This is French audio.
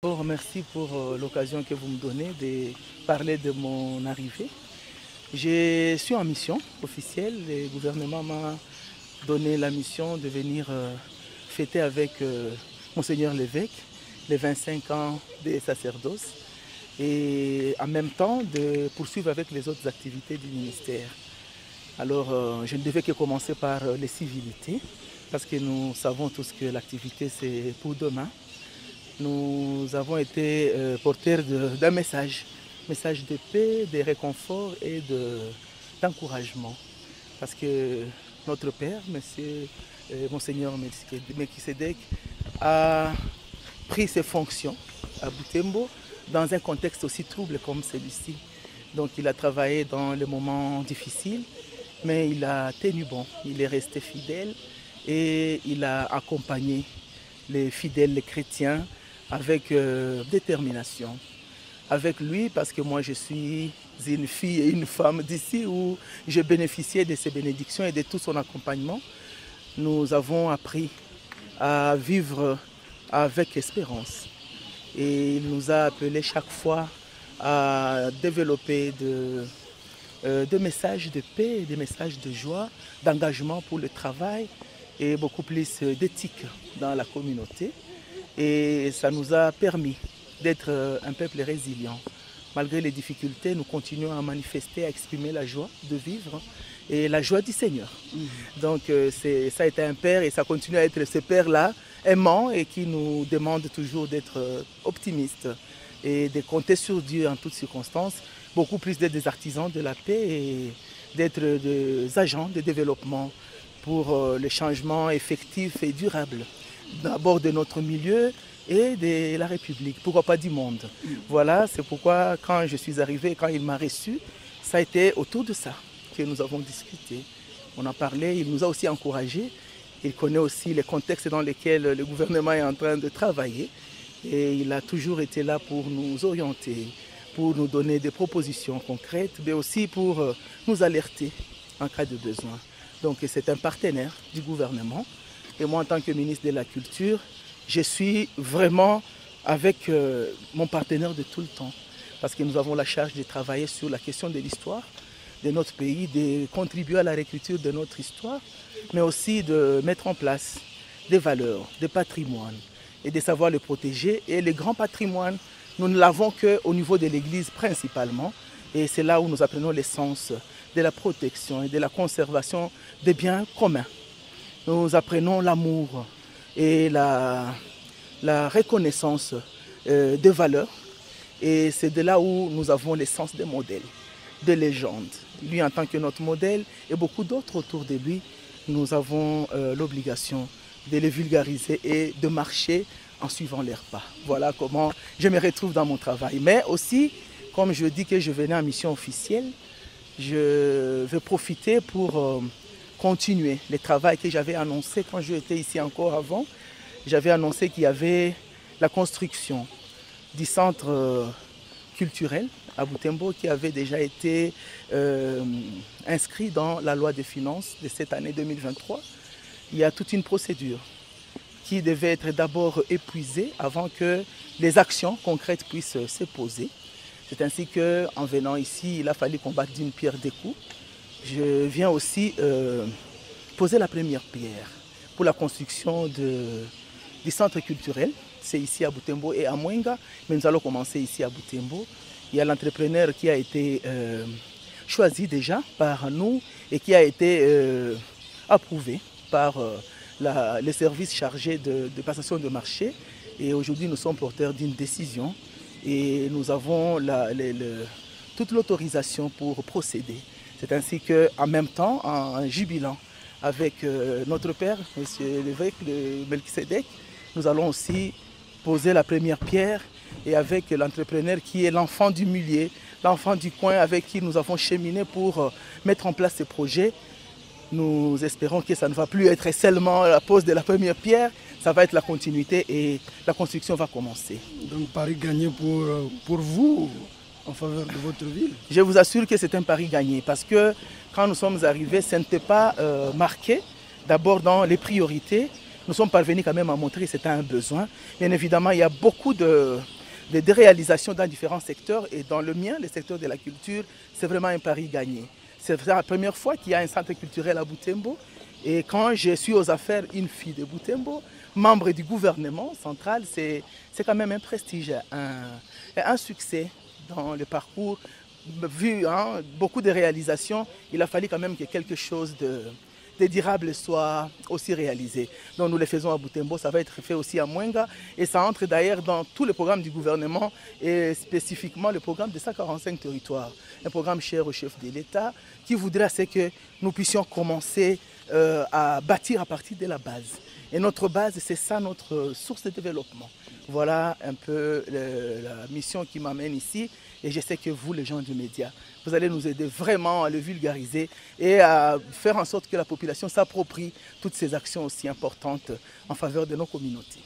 D'abord, merci pour l'occasion que vous me donnez de parler de mon arrivée. Je suis en mission officielle. Le gouvernement m'a donné la mission de venir fêter avec Monseigneur l'évêque les 25 ans des sacerdoces et en même temps de poursuivre avec les autres activités du ministère. Alors, je ne devais que commencer par les civilités parce que nous savons tous que l'activité c'est pour demain. Nous avons été porteurs d'un message de paix, de réconfort et d'encouragement. Parce que notre Père, Monseigneur Melchisedec, a pris ses fonctions à Butembo dans un contexte aussi trouble comme celui-ci. Donc il a travaillé dans les moments difficiles, mais il a tenu bon, il est resté fidèle et il a accompagné les fidèles, les chrétiens, avec détermination. Avec lui, parce que moi je suis une fille et une femme d'ici où j'ai bénéficié de ses bénédictions et de tout son accompagnement, nous avons appris à vivre avec espérance. Et il nous a appelés chaque fois à développer des messages de paix, des messages de joie, d'engagement pour le travail et beaucoup plus d'éthique dans la communauté. Et ça nous a permis d'être un peuple résilient. Malgré les difficultés, nous continuons à manifester, à exprimer la joie de vivre et la joie du Seigneur. Donc ça a été un père et ça continue à être ce père-là, aimant et qui nous demande toujours d'être optimistes et de compter sur Dieu en toutes circonstances, beaucoup plus d'être des artisans de la paix et d'être des agents de développement pour le changement effectif et durable. D'abord de notre milieu et de la République, pourquoi pas du monde. Voilà, c'est pourquoi quand je suis arrivé, quand il m'a reçu, ça a été autour de ça que nous avons discuté. On a parlé, il nous a aussi encouragés. Il connaît aussi les contextes dans lesquels le gouvernement est en train de travailler. Et il a toujours été là pour nous orienter, pour nous donner des propositions concrètes, mais aussi pour nous alerter en cas de besoin. Donc c'est un partenaire du gouvernement. Et moi, en tant que ministre de la Culture, je suis vraiment avec mon partenaire de tout le temps. Parce que nous avons la charge de travailler sur la question de l'histoire de notre pays, de contribuer à la réécriture de notre histoire, mais aussi de mettre en place des valeurs, des patrimoines et de savoir les protéger. Et le grand patrimoine, nous ne l'avons qu'au niveau de l'Église principalement. Et c'est là où nous apprenons l'essence de la protection et de la conservation des biens communs. Nous apprenons l'amour et la reconnaissance des valeurs. Et c'est de là où nous avons l'essence des modèles, des légendes. Lui en tant que notre modèle et beaucoup d'autres autour de lui, nous avons l'obligation de les vulgariser et de marcher en suivant leurs pas. Voilà comment je me retrouve dans mon travail. Mais aussi, comme je dis que je venais en mission officielle, je vais profiter pour continuer le travail que j'avais annoncé quand j'étais ici encore avant. J'avais annoncé qu'il y avait la construction du centre culturel à Butembo qui avait déjà été inscrit dans la loi de finances de cette année 2023. Il y a toute une procédure qui devait être d'abord épuisée avant que les actions concrètes puissent se poser. C'est ainsi qu'en venant ici, il a fallu combattre d'une pierre deux coups. Je viens aussi poser la première pierre pour la construction du centre culturel. C'est ici à Butembo et à Mwenga, mais nous allons commencer ici à Butembo. Il y a l'entrepreneur qui a été choisi déjà par nous et qui a été approuvé par les services chargés de passation de marché. Et aujourd'hui, nous sommes porteurs d'une décision et nous avons toute l'autorisation pour procéder. C'est ainsi qu'en même temps, en jubilant avec notre père, M. l'évêque de Melchisedec, nous allons aussi poser la première pierre et avec l'entrepreneur qui est l'enfant du milieu, l'enfant du coin avec qui nous avons cheminé pour mettre en place ce projet. Nous espérons que ça ne va plus être seulement la pose de la première pierre, ça va être la continuité et la construction va commencer. Donc pari gagné pour vous en faveur de votre ville? Je vous assure que c'est un pari gagné parce que quand nous sommes arrivés, ça n'était pas marqué d'abord dans les priorités nous sommes parvenus quand même à montrer que c'était un besoin. Bien évidemment, il y a beaucoup de réalisations dans différents secteurs et dans le mien, le secteur de la culture, c'est vraiment un pari gagné. C'est la première fois qu'il y a un centre culturel à Butembo et quand je suis aux affaires une fille de Butembo, membre du gouvernement central, c'est quand même un prestige, un succès dans le parcours. Vu beaucoup de réalisations, il a fallu quand même que quelque chose de durable soit aussi réalisé. Donc nous le faisons à Butembo, ça va être fait aussi à Mwenga et ça entre d'ailleurs dans tous les programmes du gouvernement et spécifiquement le programme de 145 territoires. Un programme cher au chef de l'État qui voudrait que nous puissions commencer à bâtir à partir de la base. Et notre base, c'est ça notre source de développement. Voilà un peu la mission qui m'amène ici. Et je sais que vous, les gens du média, vous allez nous aider vraiment à le vulgariser et à faire en sorte que la population s'approprie toutes ces actions aussi importantes en faveur de nos communautés.